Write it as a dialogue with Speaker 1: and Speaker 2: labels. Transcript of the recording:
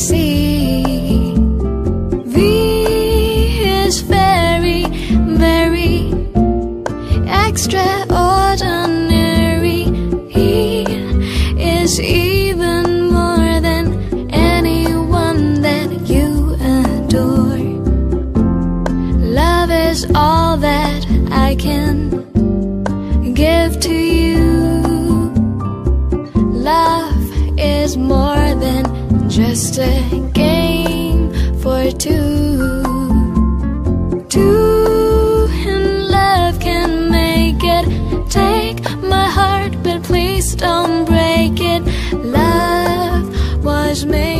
Speaker 1: see. V is very, very extraordinary. E is even more than anyone that you adore. Love is all that I can give to you. Love is more than just a game for two. Two in love can make it. Take my heart, but please don't break it. Love was made